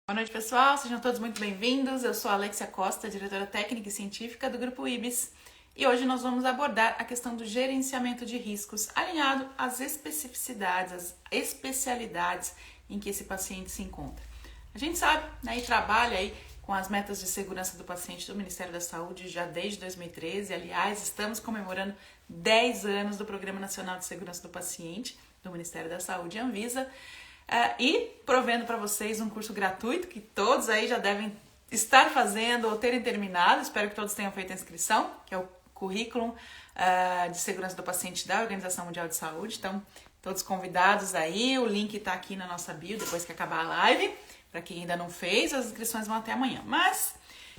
Boa noite, pessoal. Sejam todos muito bem-vindos. Eu sou a Alexia Costa, diretora técnica e científica do Grupo IBIS. E hoje nós vamos abordar a questão do gerenciamento de riscos alinhado às especificidades, às especialidades em que esse paciente se encontra. A gente sabe, e trabalha aí com as metas de segurança do paciente do Ministério da Saúde já desde 2013. Aliás, estamos comemorando 10 anos do Programa Nacional de Segurança do Paciente do Ministério da Saúde, Anvisa. E provendo para vocês um curso gratuito que todos aí já devem estar fazendo ou terem terminado. Espero que todos tenham feito a inscrição, que é o Currículo de Segurança do Paciente da Organização Mundial de Saúde. Então, todos convidados aí, o link está aqui na nossa bio depois que acabar a live. Para quem ainda não fez, as inscrições vão até amanhã. Mas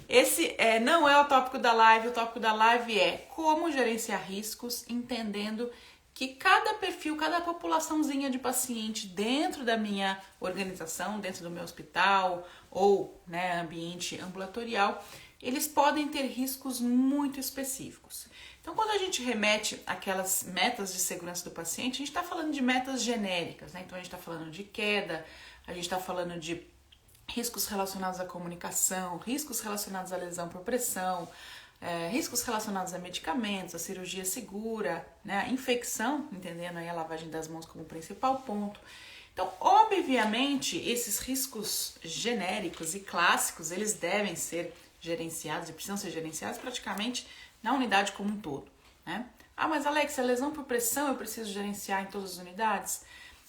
esse não é o tópico da live. O tópico da live é como gerenciar riscos, entendendo que cada perfil, cada populaçãozinha de paciente dentro da minha organização, dentro do meu hospital ou ambiente ambulatorial, eles podem ter riscos muito específicos. Então, quando a gente remete aquelas metas de segurança do paciente, a gente está falando de metas genéricas, Então, a gente está falando de queda, a gente está falando de riscos relacionados à comunicação, riscos relacionados à lesão por pressão, riscos relacionados a medicamentos, a cirurgia segura, a infecção, entendendo aí a lavagem das mãos como principal ponto. Então, obviamente, esses riscos genéricos e clássicos, eles devem ser gerenciados e precisam ser gerenciados praticamente na unidade como um todo, mas Alex, a lesão por pressão eu preciso gerenciar em todas as unidades?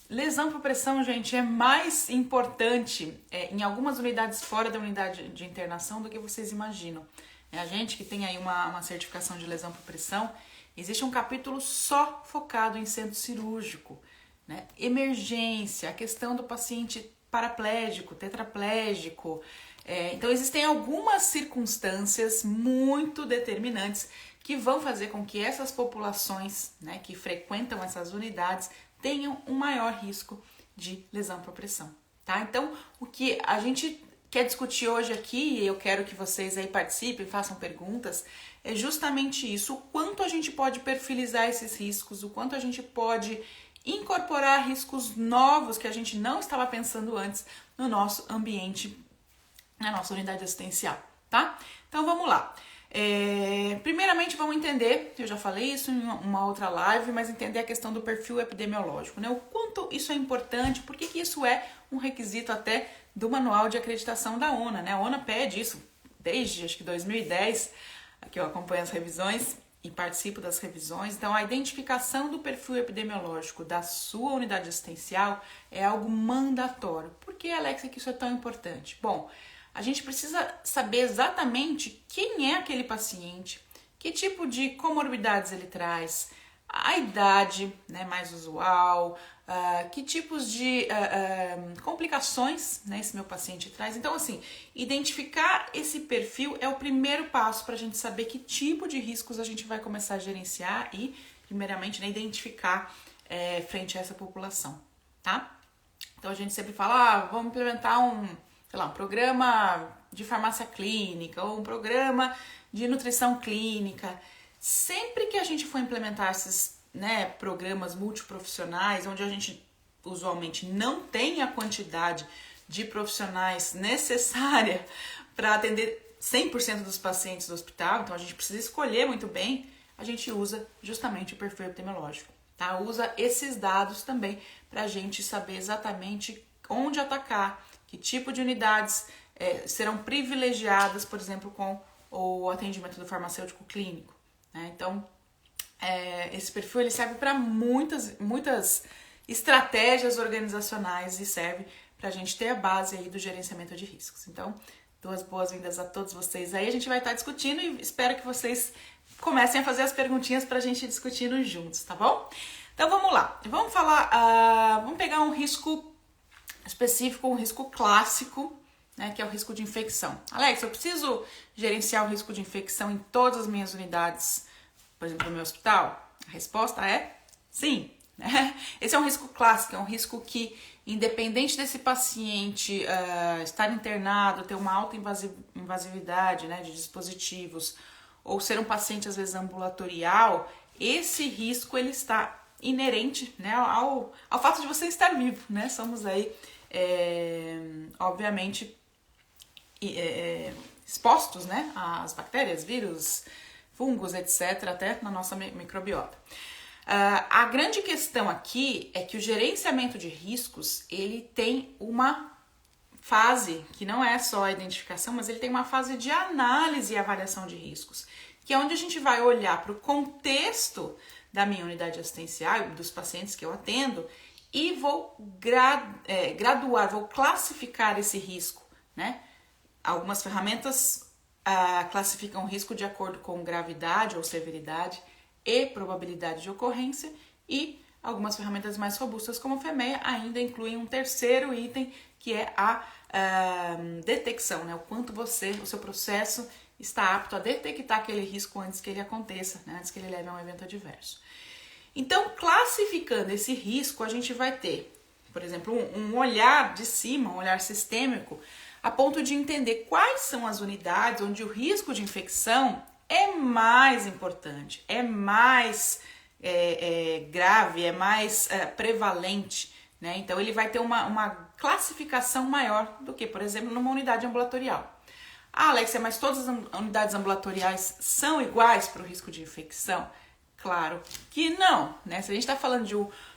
Lesão por pressão, gente, é mais importante em algumas unidades fora da unidade de internação do que vocês imaginam. A gente que tem aí uma certificação de lesão por pressão, existe um capítulo só focado em centro cirúrgico, emergência, a questão do paciente paraplégico, tetraplégico. Então, existem algumas circunstâncias muito determinantes que vão fazer com que essas populações que frequentam essas unidades tenham um maior risco de lesão por pressão, Então, o que a gente quer discutir hoje aqui, e eu quero que vocês aí participem, façam perguntas, é justamente isso, o quanto a gente pode perfilizar esses riscos, o quanto a gente pode incorporar riscos novos que a gente não estava pensando antes no nosso ambiente, na nossa unidade assistencial, Então vamos lá. Primeiramente vamos entender, eu já falei isso em uma outra live, mas entender a questão do perfil epidemiológico, O quanto isso é importante, por que isso é um requisito até do manual de acreditação da ONA, A ONA pede isso desde, acho que 2010, que eu acompanho as revisões e participo das revisões. Então, a identificação do perfil epidemiológico da sua unidade assistencial é algo mandatório. Por que, Alexa, que isso é tão importante? Bom, a gente precisa saber exatamente quem é aquele paciente, que tipo de comorbidades ele traz, a idade mais usual, que tipos de complicações esse meu paciente traz. Então, assim, identificar esse perfil é o primeiro passo para a gente saber que tipo de riscos a gente vai começar a gerenciar e, primeiramente, identificar frente a essa população, Então, a gente sempre fala, vamos implementar um programa de farmácia clínica ou um programa de nutrição clínica. Sempre que a gente for implementar esses programas multiprofissionais, onde a gente usualmente não tem a quantidade de profissionais necessária para atender 100% dos pacientes do hospital, então a gente precisa escolher muito bem, a gente usa justamente o perfil epidemiológico, Usa esses dados também para a gente saber exatamente onde atacar, que tipo de unidades serão privilegiadas, por exemplo, com o atendimento do farmacêutico clínico, Então, esse perfil ele serve para muitas estratégias organizacionais e serve para a gente ter a base aí do gerenciamento de riscos. Então, duas boas-vindas a todos vocês aí. A gente vai estar discutindo e espero que vocês comecem a fazer as perguntinhas para a gente ir discutindo juntos, tá bom? Então, vamos lá. Vamos falar, vamos pegar um risco específico, um risco clássico, que é o risco de infecção. Alex, eu preciso gerenciar o risco de infecção em todas as minhas unidades, por exemplo, no meu hospital? A resposta é sim. Esse é um risco clássico, é um risco que, independente desse paciente estar internado, ter uma alta invasividade de dispositivos, ou ser um paciente, às vezes, ambulatorial, esse risco ele está inerente ao fato de você estar vivo, Somos aí, obviamente, expostos, né, às bactérias, vírus, fungos, etc., até na nossa microbiota. A grande questão aqui é que o gerenciamento de riscos, ele tem uma fase, que não é só a identificação, mas ele tem uma fase de análise e avaliação de riscos, que é onde a gente vai olhar para o contexto da minha unidade assistencial e dos pacientes que eu atendo e vou graduar, vou classificar esse risco, né? Algumas ferramentas classificam o risco de acordo com gravidade ou severidade e probabilidade de ocorrência, e algumas ferramentas mais robustas como o FEMEA ainda incluem um terceiro item, que é a detecção, né? O quanto o seu processo está apto a detectar aquele risco antes que ele aconteça, né? Antes que ele leve a um evento adverso. Então, classificando esse risco, a gente vai ter, por exemplo, um olhar de cima, um olhar sistêmico, a ponto de entender quais são as unidades onde o risco de infecção é mais importante, é mais grave, é mais prevalente, né? Então, ele vai ter uma classificação maior do que, por exemplo, numa unidade ambulatorial. Alexia, mas todas as unidades ambulatoriais são iguais para o risco de infecção? Claro que não, né? Se a gente está falando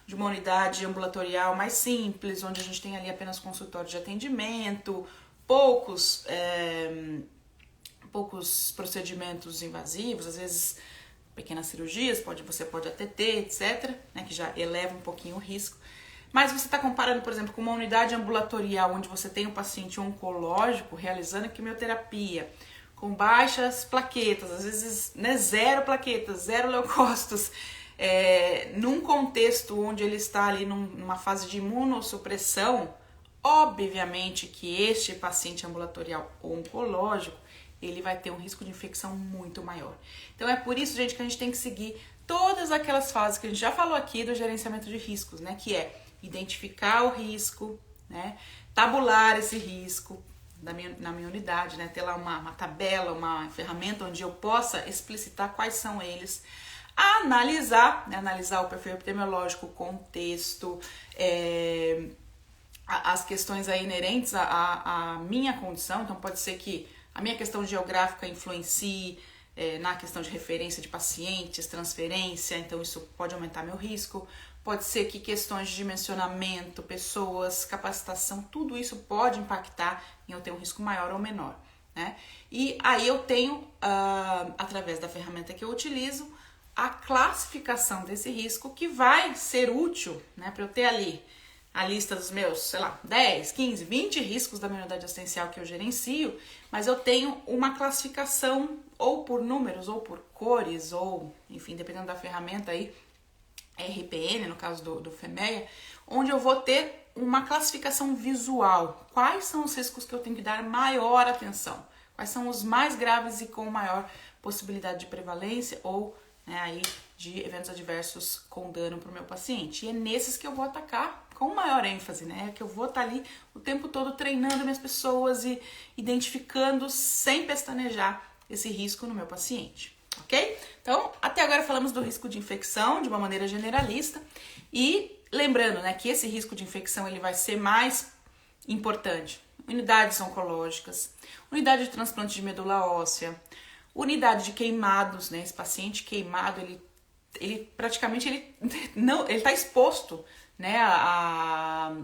de uma unidade ambulatorial mais simples, onde a gente tem ali apenas consultório de atendimento, poucos procedimentos invasivos, às vezes pequenas cirurgias, você pode ATT, etc., né, que já eleva um pouquinho o risco. Mas você está comparando, por exemplo, com uma unidade ambulatorial onde você tem um paciente oncológico realizando quimioterapia, com baixas plaquetas, às vezes, né, zero plaquetas, zero leucócitos, num contexto onde ele está ali numa fase de imunossupressão. Obviamente que este paciente ambulatorial oncológico, ele vai ter um risco de infecção muito maior. Então é por isso, gente, que a gente tem que seguir todas aquelas fases que a gente já falou aqui do gerenciamento de riscos, né? Que é identificar o risco, né? Tabular esse risco na minha unidade, né? Ter lá uma tabela, uma ferramenta onde eu possa explicitar quais são eles. Analisar, né? Analisar o perfil epidemiológico, o contexto, as questões aí inerentes à minha condição. Então pode ser que a minha questão geográfica influencie na questão de referência de pacientes, transferência, então isso pode aumentar meu risco. Pode ser que questões de dimensionamento, pessoas, capacitação, tudo isso pode impactar em eu ter um risco maior ou menor, né? E aí eu tenho, através da ferramenta que eu utilizo, a classificação desse risco que vai ser útil, né, para eu ter ali a lista dos meus, sei lá, 10, 15, 20 riscos da minha unidade assistencial que eu gerencio, mas eu tenho uma classificação ou por números, ou por cores, ou, enfim, dependendo da ferramenta aí, RPN, no caso do FEMEA, onde eu vou ter uma classificação visual. Quais são os riscos que eu tenho que dar maior atenção? Quais são os mais graves e com maior possibilidade de prevalência ou, né, aí, de eventos adversos com dano para o meu paciente? E é nesses que eu vou atacar com maior ênfase, né? Que eu vou estar ali o tempo todo treinando minhas pessoas e identificando sem pestanejar esse risco no meu paciente, ok? Então, até agora falamos do risco de infecção de uma maneira generalista e lembrando, né, que esse risco de infecção ele vai ser mais importante. Unidades oncológicas, unidade de transplante de medula óssea, unidade de queimados, né? Esse paciente queimado, ele praticamente não está exposto, né,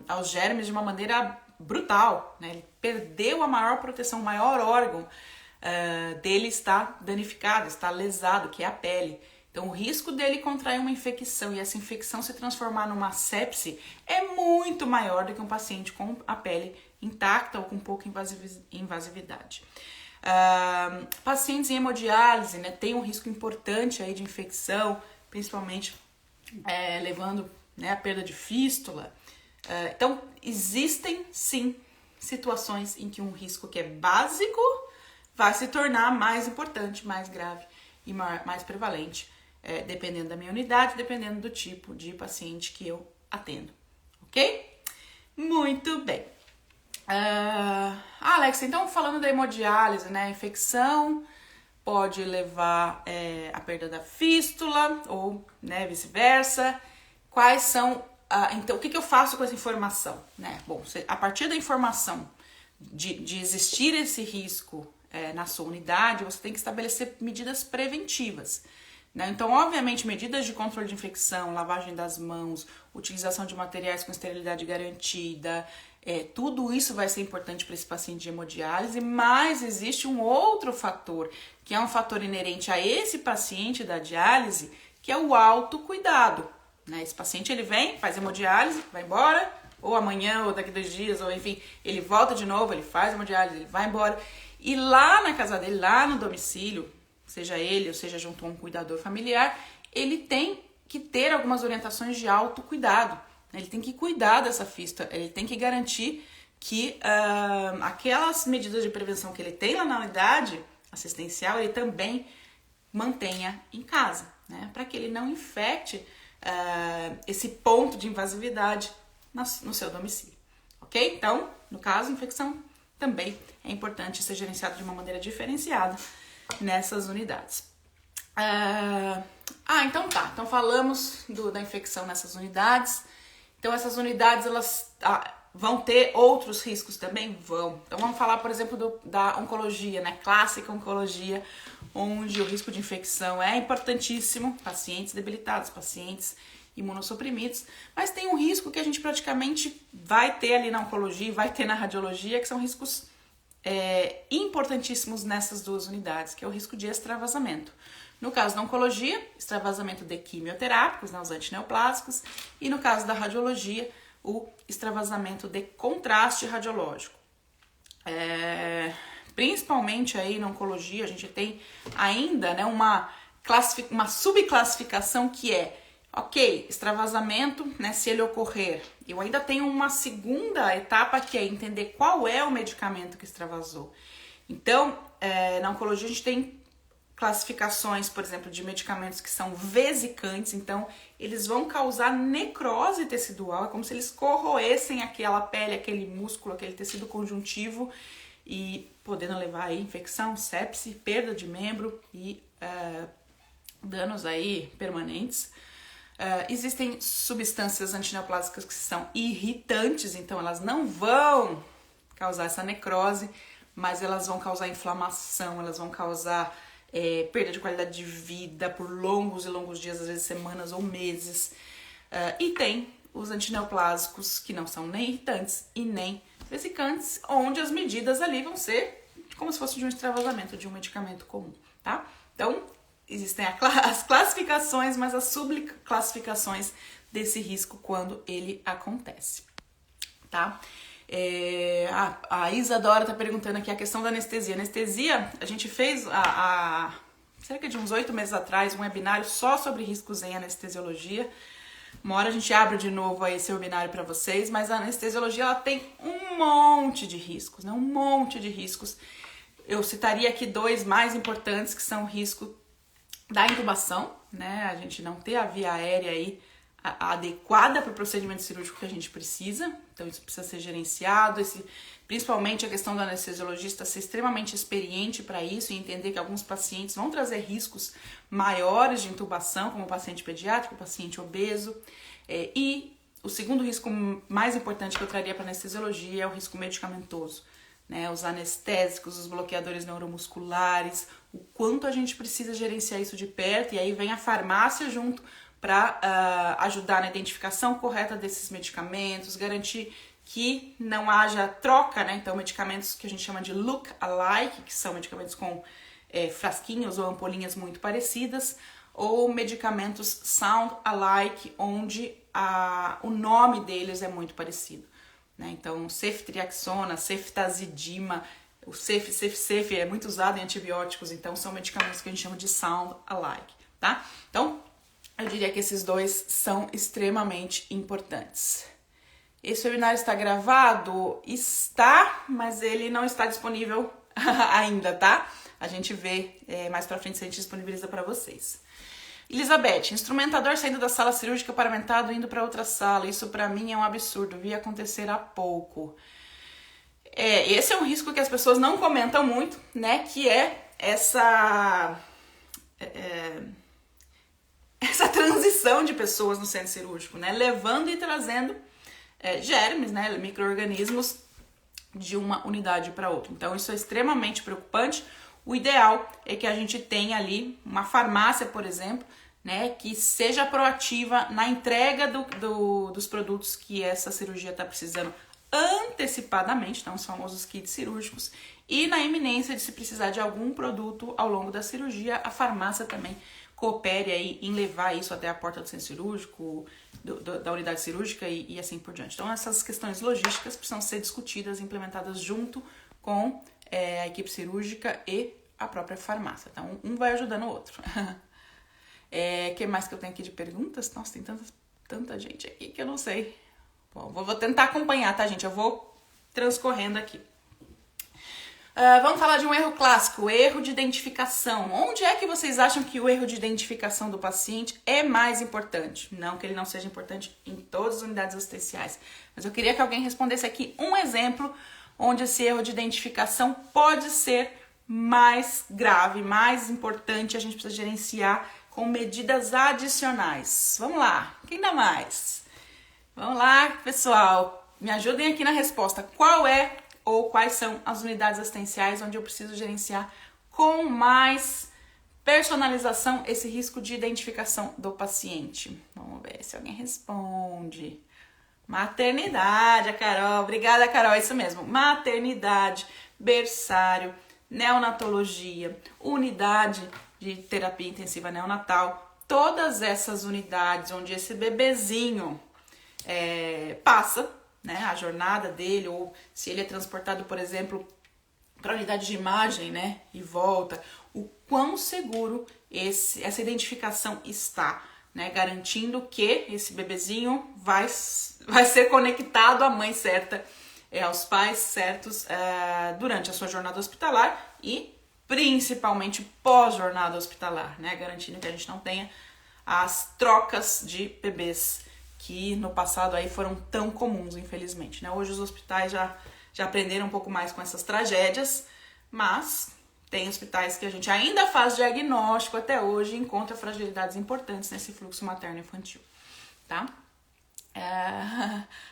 aos germes de uma maneira brutal, né? Ele perdeu a maior proteção, o maior órgão dele está danificado, está lesado, que é a pele. Então o risco dele contrair uma infecção e essa infecção se transformar numa sepse é muito maior do que um paciente com a pele intacta ou com pouca invasividade. Pacientes em hemodiálise, né, tem um risco importante aí de infecção, principalmente levando, né, a perda de fístula. Então, existem sim situações em que um risco que é básico vai se tornar mais importante, mais grave e mais prevalente, dependendo da minha unidade, dependendo do tipo de paciente que eu atendo, ok? Muito bem. Alex, então falando da hemodiálise, né, a infecção pode levar à perda da fístula ou, né, vice-versa. Quais são, então, o que eu faço com essa informação, né? Bom, a partir da informação de existir esse risco na sua unidade, você tem que estabelecer medidas preventivas. Né? Então, obviamente, medidas de controle de infecção, lavagem das mãos, utilização de materiais com esterilidade garantida, tudo isso vai ser importante para esse paciente de hemodiálise, mas existe um outro fator, que é um fator inerente a esse paciente da diálise, que é o autocuidado. Né? Esse paciente, ele vem, faz hemodiálise, vai embora, ou amanhã, ou daqui 2 dias, ou enfim, ele volta de novo, ele faz hemodiálise, ele vai embora, e lá na casa dele, lá no domicílio, seja ele ou seja junto a um cuidador familiar, ele tem que ter algumas orientações de autocuidado. Ele tem que cuidar dessa fístula, ele tem que garantir que aquelas medidas de prevenção que ele tem lá na unidade assistencial, ele também mantenha em casa, né? Para que ele não infecte esse ponto de invasividade no seu domicílio, ok? Então, no caso, infecção também é importante ser gerenciado de uma maneira diferenciada nessas unidades. Então tá. Então falamos da infecção nessas unidades. Então essas unidades, elas vão ter outros riscos também? Vão. Então vamos falar, por exemplo, da oncologia, né? Clássica oncologia, onde o risco de infecção é importantíssimo. Pacientes debilitados, pacientes imunossuprimidos. Mas tem um risco que a gente praticamente vai ter ali na oncologia, vai ter na radiologia, que são riscos importantíssimos nessas 2 unidades, que é o risco de extravasamento. No caso da oncologia, extravasamento de quimioterápicos, né, os antineoplásicos, e no caso da radiologia, o extravasamento de contraste radiológico. Principalmente aí na oncologia, a gente tem ainda, né, uma subclassificação que é, ok, extravasamento, né, se ele ocorrer, eu ainda tenho uma segunda etapa que é entender qual é o medicamento que extravasou. Então, na oncologia a gente tem classificações, por exemplo, de medicamentos que são vesicantes, então eles vão causar necrose tecidual, é como se eles corroessem aquela pele, aquele músculo, aquele tecido conjuntivo e podendo levar aí infecção, sepse, perda de membro e danos aí permanentes. Existem substâncias antineoplásicas que são irritantes, então elas não vão causar essa necrose, mas elas vão causar inflamação, elas vão causar perda de qualidade de vida por longos e longos dias, às vezes semanas ou meses. E tem os antineoplásicos que não são nem irritantes e nem vesicantes, onde as medidas ali vão ser como se fosse de um extravasamento de um medicamento comum, tá? Então, existem as classificações, mas as subclassificações desse risco quando ele acontece, tá? A Isadora tá perguntando aqui a questão da anestesia. Anestesia, a gente fez há cerca de uns 8 meses atrás um webinário só sobre riscos em anestesiologia. Uma hora a gente abre de novo aí esse webinário para vocês, mas a anestesiologia ela tem um monte de riscos, né? Um monte de riscos. Eu citaria aqui 2 mais importantes, que são o risco da intubação, né? A gente não ter a via aérea aí adequada para o procedimento cirúrgico que a gente precisa, então isso precisa ser gerenciado, principalmente a questão do anestesiologista ser extremamente experiente para isso e entender que alguns pacientes vão trazer riscos maiores de intubação, como o paciente pediátrico, o paciente obeso, e o segundo risco mais importante que eu traria para a anestesiologia é o risco medicamentoso, né? Os anestésicos, os bloqueadores neuromusculares, o quanto a gente precisa gerenciar isso de perto, e aí vem a farmácia junto para ajudar na identificação correta desses medicamentos, garantir que não haja troca, né? Então, medicamentos que a gente chama de look-alike, que são medicamentos com frasquinhos ou ampolinhas muito parecidas, ou medicamentos sound-alike, onde o nome deles é muito parecido, né? Então, ceftriaxona, ceftazidima, o cef é muito usado em antibióticos, então são medicamentos que a gente chama de sound-alike, tá? Então, eu diria que esses 2 são extremamente importantes. Esse webinário está gravado? Está, mas ele não está disponível ainda, tá? A gente vê mais pra frente se a gente disponibiliza para vocês. Elizabeth, instrumentador saindo da sala cirúrgica paramentado indo para outra sala. Isso para mim é um absurdo, vi acontecer há pouco. Esse é um risco que as pessoas não comentam muito, né? Que é essa transição de pessoas no centro cirúrgico, né? Levando e trazendo germes, né? Micro-organismos de uma unidade para outra. Então, isso é extremamente preocupante. O ideal é que a gente tenha ali uma farmácia, por exemplo, né, que seja proativa na entrega dos produtos que essa cirurgia está precisando antecipadamente, então os famosos kits cirúrgicos, e na iminência de se precisar de algum produto ao longo da cirurgia, a farmácia também coopere aí em levar isso até a porta do centro cirúrgico, da unidade cirúrgica e assim por diante. Então essas questões logísticas precisam ser discutidas e implementadas junto com a equipe cirúrgica e a própria farmácia. Então um vai ajudando o outro. Que mais que eu tenho aqui de perguntas? Nossa, tem tanta gente aqui que eu não sei. Bom, vou tentar acompanhar, tá, gente? Eu vou transcorrendo aqui. Vamos falar de um erro clássico, o erro de identificação. Onde é que vocês acham que o erro de identificação do paciente é mais importante? Não que ele não seja importante em todas as unidades assistenciais, mas eu queria que alguém respondesse aqui um exemplo onde esse erro de identificação pode ser mais grave, mais importante, a gente precisa gerenciar com medidas adicionais. Vamos lá, quem dá mais? Vamos lá, pessoal, me ajudem aqui na resposta. Qual é ou quais são as unidades assistenciais onde eu preciso gerenciar com mais personalização esse risco de identificação do paciente? Vamos ver se alguém responde. Maternidade, a Carol. Obrigada, Carol. É isso mesmo. Maternidade, berçário, neonatologia, unidade de terapia intensiva neonatal. Todas essas unidades onde esse bebezinho passa, né, a jornada dele, ou se ele é transportado, por exemplo, para a unidade de imagem, né, e volta, o quão seguro essa identificação está, né, garantindo que esse bebezinho vai ser conectado à mãe certa, aos pais certos durante a sua jornada hospitalar e principalmente pós-jornada hospitalar, né, garantindo que a gente não tenha as trocas de bebês que no passado aí foram tão comuns, infelizmente, né? Hoje os hospitais já aprenderam um pouco mais com essas tragédias, mas tem hospitais que a gente ainda faz diagnóstico até hoje e encontra fragilidades importantes nesse fluxo materno-infantil, tá?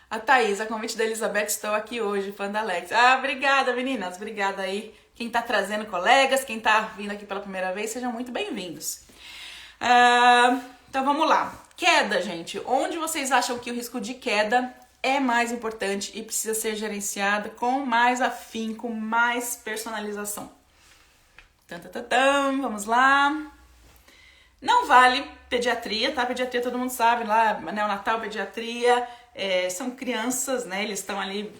A Thaís, a convite da Elizabeth, estou aqui hoje, fã da Alex. Obrigada, meninas, obrigada aí. Quem tá trazendo colegas, quem tá vindo aqui pela primeira vez, sejam muito bem-vindos. Então vamos lá. Queda, gente. Onde vocês acham que o risco de queda é mais importante e precisa ser gerenciado com mais afinco, mais personalização? Vamos lá. Não vale pediatria, tá? Pediatria todo mundo sabe, lá, neonatal, pediatria, são crianças, né? Eles estão ali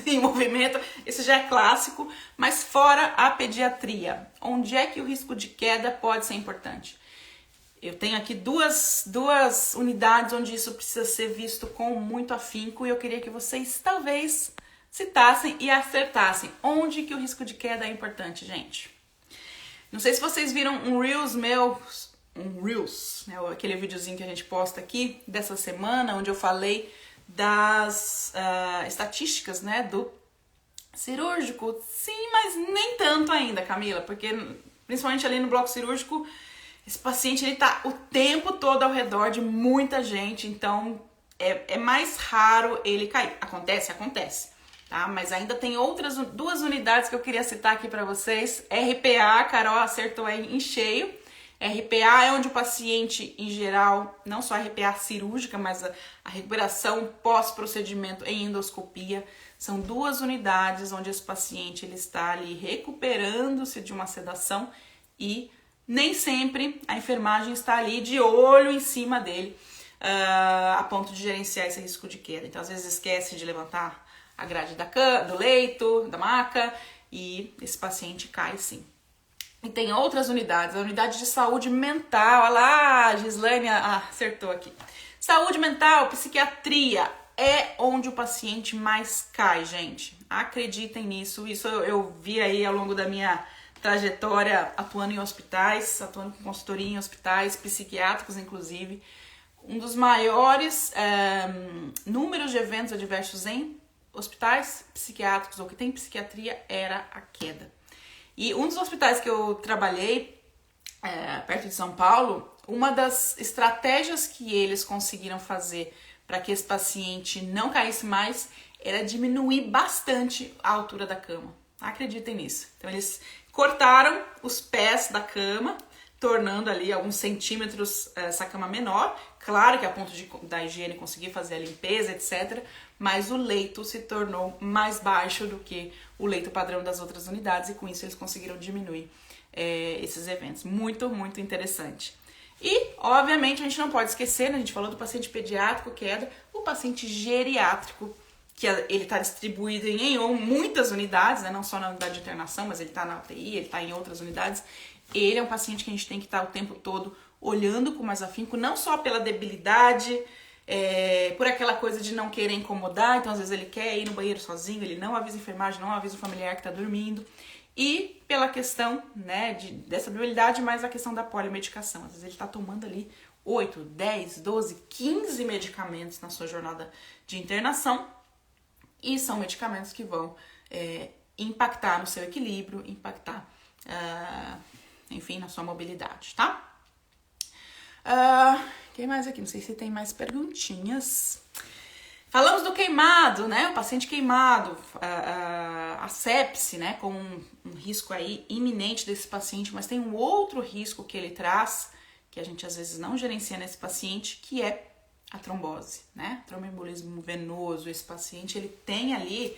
em movimento, isso já é clássico, mas fora a pediatria, onde é que o risco de queda pode ser importante? Eu tenho aqui duas unidades onde isso precisa ser visto com muito afinco e eu queria que vocês talvez citassem e acertassem. Onde que o risco de queda é importante, gente? Não sei se vocês viram um Reels meu, né, aquele videozinho que a gente posta aqui dessa semana, onde eu falei das estatísticas, né, do cirúrgico. Sim, mas nem tanto ainda, Camila, porque principalmente ali no bloco cirúrgico, esse paciente ele tá o tempo todo ao redor de muita gente, então é mais raro ele cair. Acontece, tá? Mas ainda tem outras duas unidades que eu queria citar aqui para vocês. RPA, a Carol acertou aí em cheio. RPA é onde o paciente, em geral, não só a RPA cirúrgica, mas a recuperação pós-procedimento em endoscopia, são duas unidades onde esse paciente ele está ali recuperando-se de uma sedação e nem sempre a enfermagem está ali de olho em cima dele a ponto de gerenciar esse risco de queda. Então, às vezes, esquece de levantar a grade do leito, da maca, e esse paciente cai sim. E tem outras unidades, a unidade de saúde mental, olha lá, a Gislaine acertou aqui. Saúde mental, psiquiatria, é onde o paciente mais cai, gente. Acreditem nisso, isso eu vi aí ao longo da minha trajetória atuando em hospitais, atuando com consultoria em hospitais psiquiátricos, inclusive. Um dos maiores números de eventos adversos em hospitais psiquiátricos ou que tem psiquiatria era a queda. E um dos hospitais que eu trabalhei, perto de São Paulo, uma das estratégias que eles conseguiram fazer para que esse paciente não caísse mais era diminuir bastante a altura da cama. Acreditem nisso. Então eles cortaram os pés da cama, tornando ali alguns centímetros essa cama menor. Claro que a ponto da higiene conseguir fazer a limpeza, etc. Mas o leito se tornou mais baixo do que o leito padrão das outras unidades e com isso eles conseguiram diminuir esses eventos. Muito, muito interessante. E, obviamente, a gente não pode esquecer, né? A gente falou do paciente pediátrico, o paciente geriátrico, que ele está distribuído em muitas unidades, né? Não só na unidade de internação, mas ele está na UTI, ele está em outras unidades. Ele é um paciente que a gente tem que estar o tempo todo olhando com mais afinco, não só pela debilidade, por aquela coisa de não querer incomodar, então às vezes ele quer ir no banheiro sozinho, ele não avisa a enfermagem, não avisa o familiar que está dormindo, e pela questão, né, dessa debilidade, mais a questão da polimedicação. Às vezes ele está tomando ali 8, 10, 12, 15 medicamentos na sua jornada de internação, e são medicamentos que vão impactar no seu equilíbrio, impactar, enfim, na sua mobilidade, tá? Quem mais aqui? Não sei se tem mais perguntinhas. Falamos do queimado, né? O paciente queimado, a sepse, né? Com um risco aí iminente desse paciente, mas tem um outro risco que ele traz, que a gente às vezes não gerencia nesse paciente, que é a trombose, né? Tromboembolismo venoso. Esse paciente, ele tem ali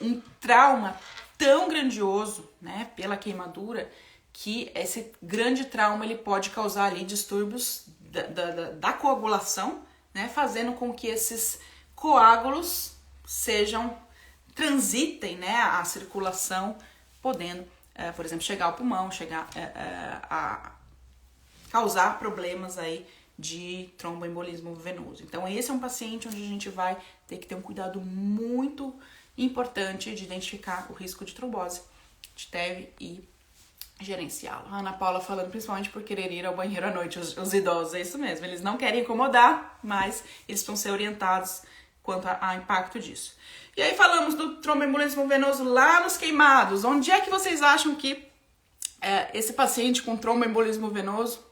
um trauma tão grandioso, né? Pela queimadura, que esse grande trauma ele pode causar ali distúrbios da coagulação, né? Fazendo com que esses coágulos transitem, né? A circulação, podendo, por exemplo, chegar ao pulmão, chegar a causar problemas aí de tromboembolismo venoso. Então esse é um paciente onde a gente vai ter que ter um cuidado muito importante de identificar o risco de trombose de TEV e gerenciá-lo. A Ana Paula falando principalmente por querer ir ao banheiro à noite, os idosos, é isso mesmo, eles não querem incomodar, mas eles precisam ser orientados quanto a impacto disso. E aí falamos do tromboembolismo venoso lá nos queimados. Onde é que vocês acham que esse paciente com tromboembolismo venoso,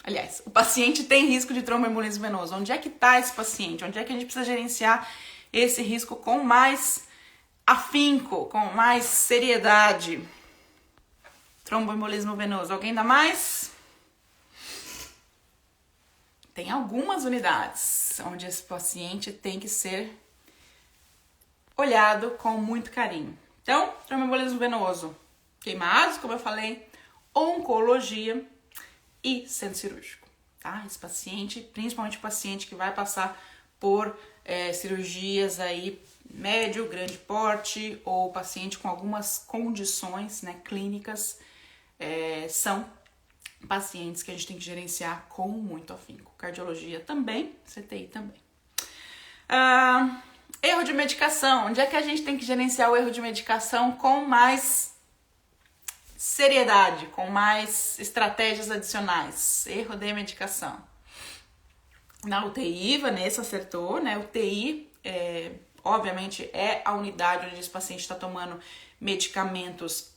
aliás, o paciente tem risco de tromboembolismo venoso? Onde é que está esse paciente? Onde é que a gente precisa gerenciar esse risco com mais afinco, com mais seriedade? Tromboembolismo venoso. Alguém dá mais? Tem algumas unidades onde esse paciente tem que ser olhado com muito carinho. Então, tromboembolismo venoso, queimados, como eu falei, oncologia e centro cirúrgico, tá? Esse paciente, principalmente o paciente que vai passar por cirurgias aí médio, grande porte, ou paciente com algumas condições, né, clínicas, são pacientes que a gente tem que gerenciar com muito afinco. Cardiologia também, CTI também. Erro de medicação. Onde é que a gente tem que gerenciar o erro de medicação com mais seriedade, com mais estratégias adicionais? Erro de medicação. Na UTI, Vanessa acertou, né? UTI, obviamente, é a unidade onde esse paciente está tomando medicamentos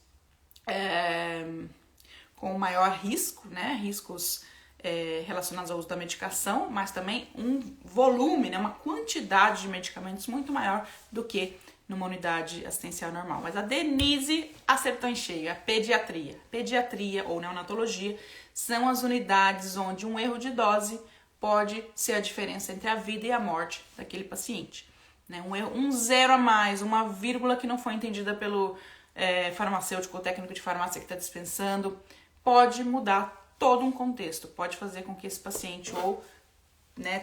com maior risco, né? Riscos relacionados ao uso da medicação, mas também um volume, né? Uma quantidade de medicamentos muito maior do que numa unidade assistencial normal. Mas a Denise acertou em cheio, a pediatria. Pediatria ou neonatologia são as unidades onde um erro de dose pode ser a diferença entre a vida e a morte daquele paciente. Né? Um zero a mais, uma vírgula que não foi entendida pelo farmacêutico ou técnico de farmácia que está dispensando, pode mudar todo um contexto, pode fazer com que esse paciente ou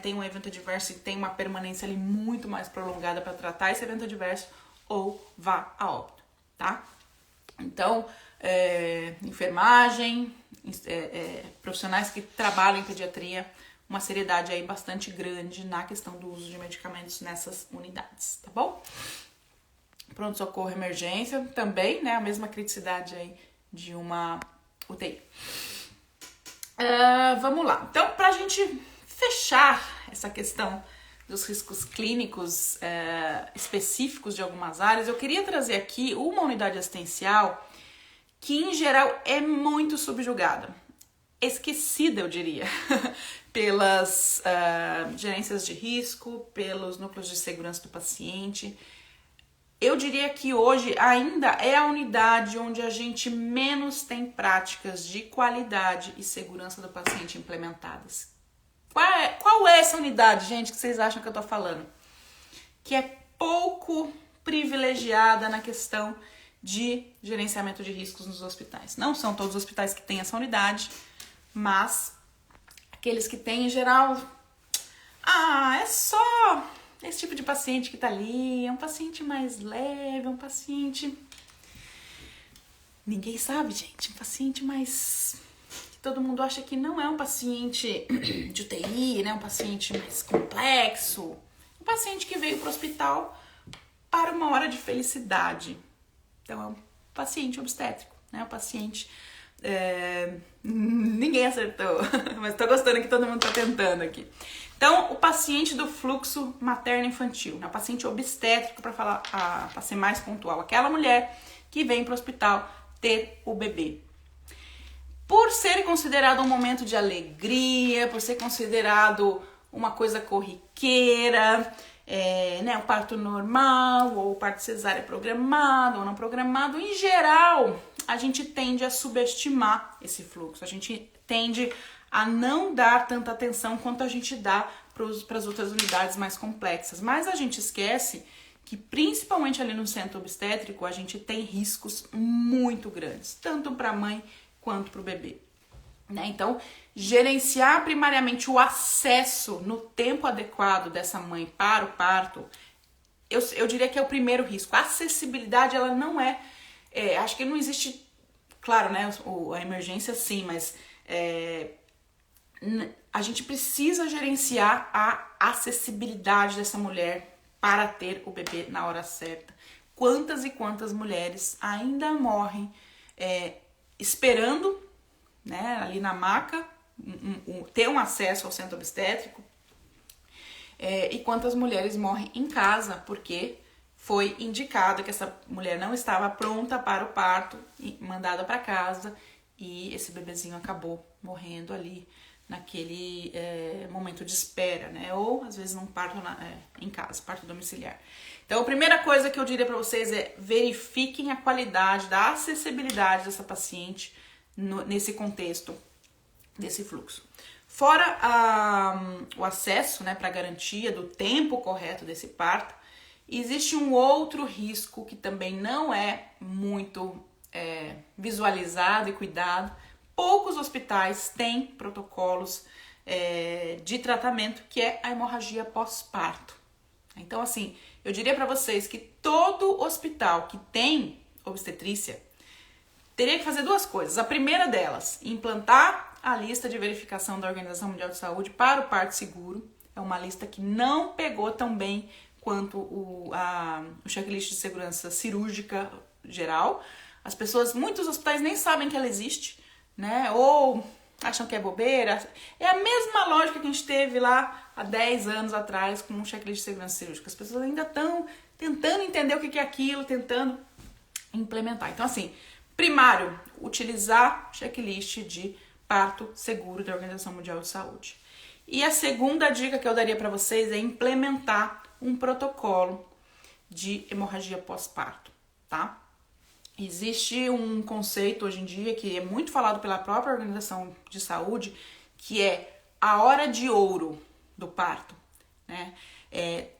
tenha um evento adverso e tenha uma permanência ali muito mais prolongada para tratar esse evento adverso ou vá a óbito, tá? Então, enfermagem, profissionais que trabalham em pediatria, uma seriedade aí bastante grande na questão do uso de medicamentos nessas unidades, tá bom? Pronto-socorro, emergência, também, né? A mesma criticidade aí de uma UTI. Vamos lá. Então, pra gente fechar essa questão dos riscos clínicos específicos de algumas áreas, eu queria trazer aqui uma unidade assistencial que, em geral, é muito subjugada. esquecida, eu diria, pelas gerências de risco, pelos núcleos de segurança do paciente. Eu diria que hoje ainda é a unidade onde a gente menos tem práticas de qualidade e segurança do paciente implementadas. Qual é essa unidade, gente, que vocês acham que eu tô falando? Que é pouco privilegiada na questão de gerenciamento de riscos nos hospitais. Não são todos os hospitais que têm essa unidade, mas aqueles que têm, em geral, é só esse tipo de paciente que tá ali, é um paciente mais leve, é um paciente... Ninguém sabe, gente, um paciente mais... Todo mundo acha que não é um paciente de UTI, né? Um paciente mais complexo. Um paciente que veio pro hospital para uma hora de felicidade. Então, é um paciente obstétrico, né? Um paciente... Ninguém acertou, mas tô gostando que todo mundo tá tentando aqui. Então, o paciente do fluxo materno-infantil, né? O paciente obstétrico, para ser mais pontual, aquela mulher que vem pro hospital ter o bebê. Por ser considerado um momento de alegria, por ser considerado uma coisa corriqueira, né, o parto normal, ou o parto cesárea programado ou não programado, em geral, a gente tende a subestimar esse fluxo, a gente tende a não dar tanta atenção quanto a gente dá para as outras unidades mais complexas. Mas a gente esquece que, principalmente ali no centro obstétrico, a gente tem riscos muito grandes, tanto para a mãe quanto para o bebê. Né? Então, gerenciar primariamente o acesso no tempo adequado dessa mãe para o parto, eu diria que é o primeiro risco. A acessibilidade, ela não acho que não existe, claro, né, a emergência sim, mas a gente precisa gerenciar a acessibilidade dessa mulher para ter o bebê na hora certa. Quantas e quantas mulheres ainda morrem esperando, né, ali na maca, ter um acesso ao centro obstétrico, e quantas mulheres morrem em casa porque foi indicado que essa mulher não estava pronta para o parto, mandada para casa, e esse bebezinho acabou morrendo ali naquele momento de espera, né? Ou às vezes num parto em casa, parto domiciliar. Então, a primeira coisa que eu diria para vocês é verifiquem a qualidade da acessibilidade dessa paciente nesse contexto desse fluxo. Fora o acesso, né, para garantia do tempo correto desse parto, existe um outro risco que também não é muito visualizado e cuidado. Poucos hospitais têm protocolos de tratamento, que é a hemorragia pós-parto. Então, assim, eu diria para vocês que todo hospital que tem obstetrícia teria que fazer duas coisas. A primeira delas, implantar a lista de verificação da Organização Mundial de Saúde para o parto seguro. É uma lista que não pegou tão bem quanto o checklist de segurança cirúrgica geral. Muitos hospitais nem sabem que ela existe, né? Ou acham que é bobeira. É a mesma lógica que a gente teve lá há 10 anos atrás com o checklist de segurança cirúrgica. As pessoas ainda estão tentando entender o que é aquilo, tentando implementar. Então, assim, primário, utilizar checklist de parto seguro da Organização Mundial de Saúde. E a segunda dica que eu daria para vocês é implementar um protocolo de hemorragia pós-parto, tá? Existe um conceito hoje em dia que é muito falado pela própria Organização de Saúde, que é a hora de ouro do parto, né?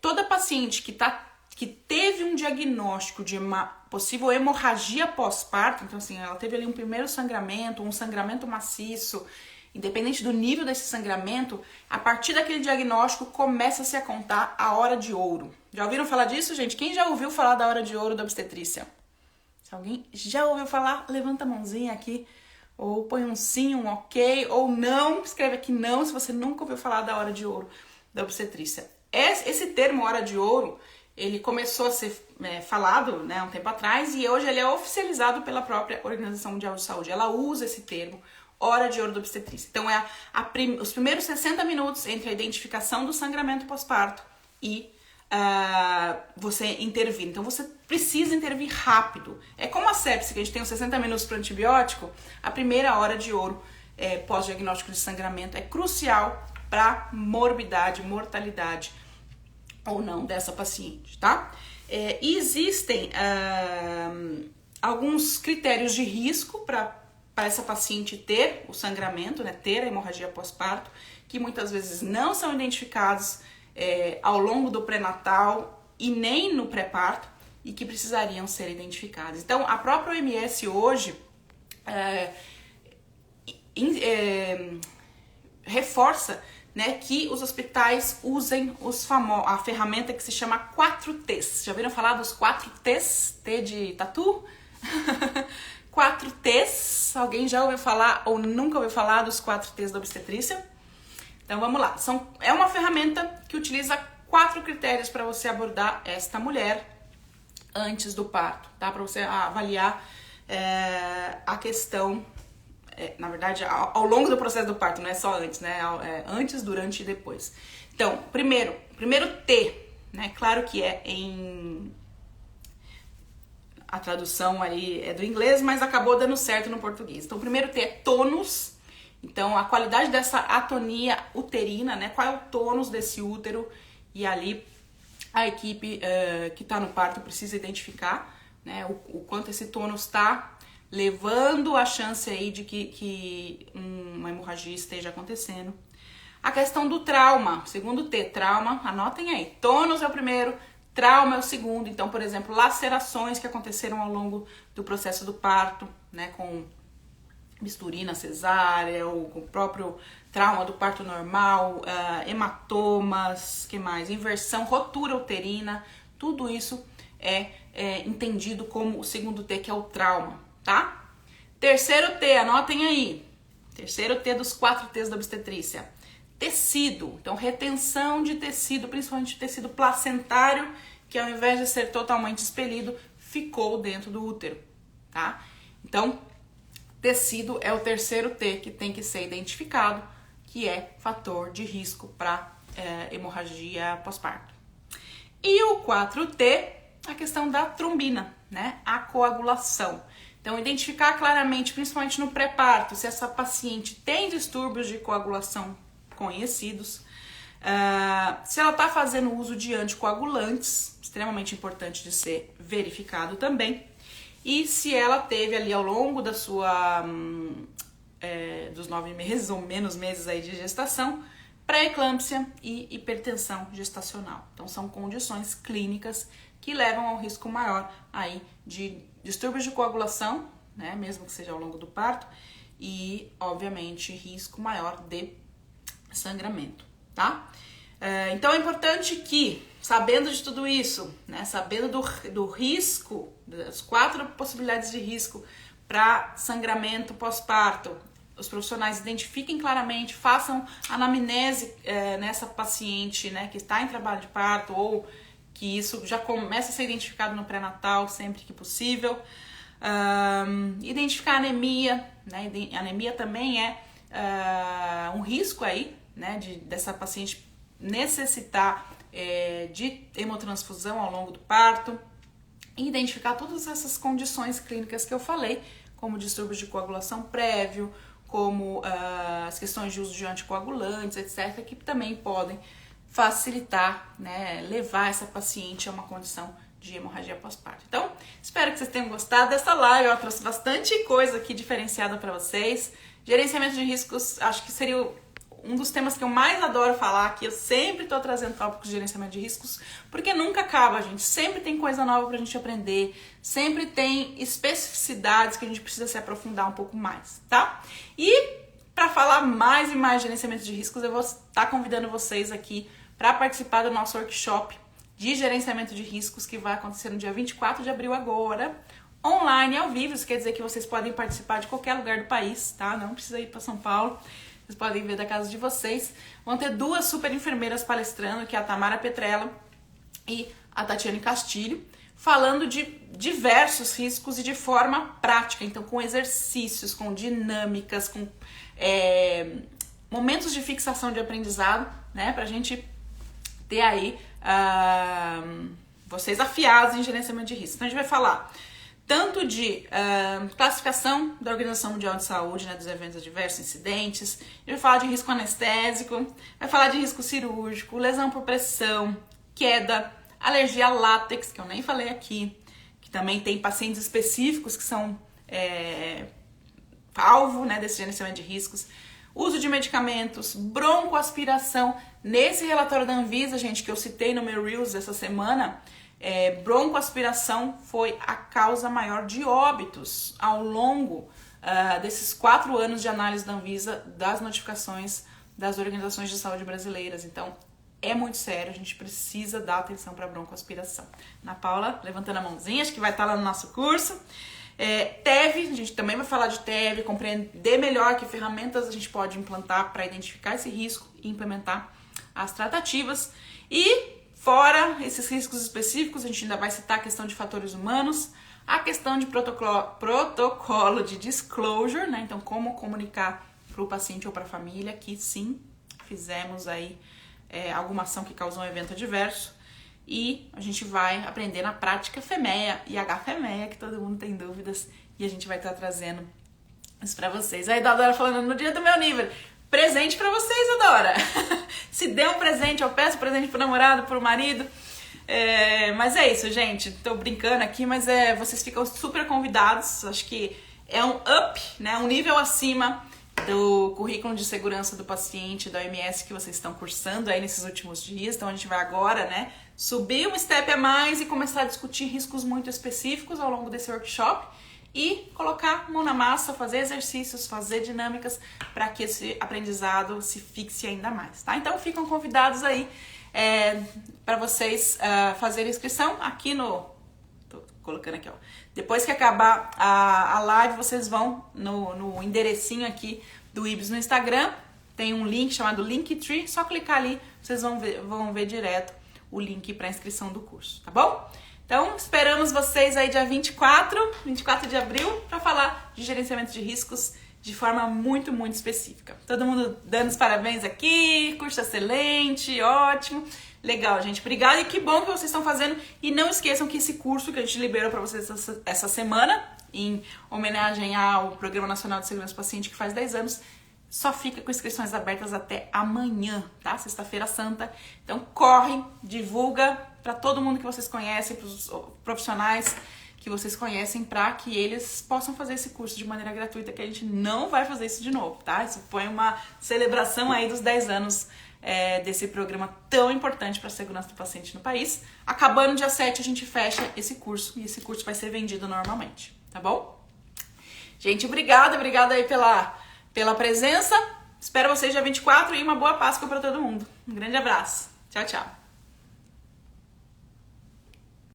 Toda paciente que teve um diagnóstico de uma possível hemorragia pós-parto, então assim, ela teve ali um primeiro sangramento, um sangramento maciço, independente do nível desse sangramento, a partir daquele diagnóstico começa-se a contar a hora de ouro. Já ouviram falar disso, gente? Quem já ouviu falar da hora de ouro da obstetrícia? Se alguém já ouviu falar, levanta a mãozinha aqui, ou põe um sim, um ok, ou não, escreve aqui não, se você nunca ouviu falar da hora de ouro da obstetrícia. Esse termo hora de ouro, ele começou a ser falado, né, um tempo atrás, e hoje ele é oficializado pela própria Organização Mundial de Saúde. Ela usa esse termo, hora de ouro da obstetrícia. Então, os primeiros 60 minutos entre a identificação do sangramento pós-parto e você intervir. Então, você precisa intervir rápido. É como a sepse, que a gente tem os 60 minutos para antibiótico, a primeira hora de ouro pós-diagnóstico de sangramento é crucial para morbidade, mortalidade ou não dessa paciente, tá? E existem alguns critérios de risco para essa paciente ter o sangramento, né, ter a hemorragia pós-parto, que muitas vezes não são identificados ao longo do pré-natal e nem no pré-parto e que precisariam ser identificados. Então, a própria OMS hoje reforça, né, que os hospitais usem a ferramenta que se chama 4Ts. Já ouviram falar dos 4Ts? T de tatu? 4Ts. Alguém já ouviu falar ou nunca ouviu falar dos 4Ts da obstetrícia? Então vamos lá. É uma ferramenta que utiliza 4 critérios para você abordar esta mulher antes do parto, tá? Para você avaliar a questão, na verdade, ao longo do processo do parto, não é só antes, né? Antes, durante e depois. Então, primeiro T, né? Claro que a tradução ali é do inglês, mas acabou dando certo no português. Então, o primeiro T é tônus. Então, a qualidade dessa atonia uterina, né? Qual é o tônus desse útero? E ali a equipe que está no parto precisa identificar, né? O quanto esse tônus está levando a chance aí de que uma hemorragia esteja acontecendo. A questão do trauma, segundo T, trauma, anotem aí. Tônus é o primeiro, trauma é o segundo. Então, por exemplo, lacerações que aconteceram ao longo do processo do parto, né, com misturina cesárea, ou com o próprio trauma do parto normal, hematomas, que mais? Inversão, rotura uterina, tudo isso é entendido como o segundo T, que é o trauma, tá? Terceiro T, anotem aí. Terceiro T dos 4 T's da obstetrícia. Tecido, então retenção de tecido, principalmente tecido placentário, que ao invés de ser totalmente expelido, ficou dentro do útero, tá? Então, tecido é o terceiro T que tem que ser identificado, que é fator de risco para hemorragia pós-parto. E o 4T, a questão da trombina, né? A coagulação. Então, identificar claramente, principalmente no pré-parto, se essa paciente tem distúrbios de coagulação conhecidos, se ela está fazendo uso de anticoagulantes, extremamente importante de ser verificado também, e se ela teve ali ao longo da sua dos 9 meses ou menos meses aí de gestação, pré-eclâmpsia e hipertensão gestacional. Então são condições clínicas que levam ao risco maior aí de distúrbios de coagulação, né, mesmo que seja ao longo do parto, e obviamente risco maior de sangramento, tá? Então é importante que, sabendo de tudo isso, né, sabendo do risco, das 4 possibilidades de risco para sangramento pós-parto, os profissionais identifiquem claramente, façam anamnese nessa paciente, né, que está em trabalho de parto, ou que isso já começa a ser identificado no pré-natal sempre que possível. Identificar anemia, né? Anemia também é um risco aí, né, dessa paciente necessitar de hemotransfusão ao longo do parto. E identificar todas essas condições clínicas que eu falei, como distúrbios de coagulação prévio, como as questões de uso de anticoagulantes, etc., que também podem facilitar, né, levar essa paciente a uma condição de hemorragia pós-parto. Então, espero que vocês tenham gostado dessa live. Eu trouxe bastante coisa aqui diferenciada para vocês. Gerenciamento de riscos, acho que seria um dos temas que eu mais adoro falar aqui. Eu sempre estou trazendo tópicos de gerenciamento de riscos, porque nunca acaba, gente. Sempre tem coisa nova pra gente aprender, sempre tem especificidades que a gente precisa se aprofundar um pouco mais, tá? E para falar mais e mais de gerenciamento de riscos, eu vou estar convidando vocês aqui para participar do nosso workshop de gerenciamento de riscos, que vai acontecer no dia 24 de abril agora, online, ao vivo. Isso quer dizer que vocês podem participar de qualquer lugar do país, tá? Não precisa ir para São Paulo. Vocês podem ver da casa de vocês. Vão ter 2 super enfermeiras palestrando, que é a Tamara Petrella e a Tatiane Castilho, falando de diversos riscos e de forma prática. Então, com exercícios, com dinâmicas, com momentos de fixação de aprendizado, né? Pra gente ter aí vocês afiados em gerenciamento de risco. Então, a gente vai falar tanto de classificação da Organização Mundial de Saúde, né, dos eventos adversos, incidentes, a gente vai falar de risco anestésico, vai falar de risco cirúrgico, lesão por pressão, queda, alergia a látex, que eu nem falei aqui, que também tem pacientes específicos que são alvo, né, desse gerenciamento de riscos, uso de medicamentos, broncoaspiração. Nesse relatório da Anvisa, gente, que eu citei no meu Reels essa semana, broncoaspiração foi a causa maior de óbitos ao longo desses 4 anos de análise da Anvisa das notificações das organizações de saúde brasileiras. Então, é muito sério, a gente precisa dar atenção para a broncoaspiração. Ana Paula, levantando a mãozinha, acho que vai estar lá no nosso curso. TEV, a gente também vai falar de TEV, compreender melhor que ferramentas a gente pode implantar para identificar esse risco e implementar as tratativas. E fora esses riscos específicos, a gente ainda vai citar a questão de fatores humanos, a questão de protocolo de disclosure, né? Então, como comunicar para o paciente ou para a família que sim, fizemos aí alguma ação que causou um evento adverso. E a gente vai aprender na prática FEMEA e HFEMEA, que todo mundo tem dúvidas, e a gente vai estar trazendo isso pra vocês. Aí, Dora falando no dia do meu nível, presente pra vocês, Dora. Se der um presente, eu peço presente pro namorado, pro marido. Mas é isso, gente. Tô brincando aqui, mas vocês ficam super convidados. Acho que é um up, né? Um nível acima do currículo de segurança do paciente da OMS que vocês estão cursando aí nesses últimos dias. Então a gente vai agora, né, subir um step a mais e começar a discutir riscos muito específicos ao longo desse workshop e colocar mão na massa, fazer exercícios, fazer dinâmicas para que esse aprendizado se fixe ainda mais, tá? Então ficam convidados aí para vocês fazerem inscrição aqui no... Tô colocando aqui, ó. Depois que acabar a live, vocês vão no enderecinho aqui do IBS no Instagram. Tem um link chamado Linktree. Só clicar ali, vocês vão ver direto o link para inscrição do curso, tá bom? Então, esperamos vocês aí dia 24 de abril, para falar de gerenciamento de riscos de forma muito, muito específica. Todo mundo dando os parabéns aqui, curso excelente, ótimo. Legal, gente. Obrigada e que bom que vocês estão fazendo. E não esqueçam que esse curso que a gente liberou para vocês essa semana, em homenagem ao Programa Nacional de Segurança do Paciente, que faz 10 anos, só fica com inscrições abertas até amanhã, tá? Sexta-feira Santa. Então, corre, divulga para todo mundo que vocês conhecem, para os profissionais que vocês conhecem, para que eles possam fazer esse curso de maneira gratuita, que a gente não vai fazer isso de novo, tá? Isso foi uma celebração aí dos 10 anos desse programa tão importante para a segurança do paciente no país. Acabando dia 7, a gente fecha esse curso e esse curso vai ser vendido normalmente, tá bom? Gente, obrigada aí pela presença. Espero vocês dia 24 e uma boa Páscoa para todo mundo. Um grande abraço. Tchau, tchau.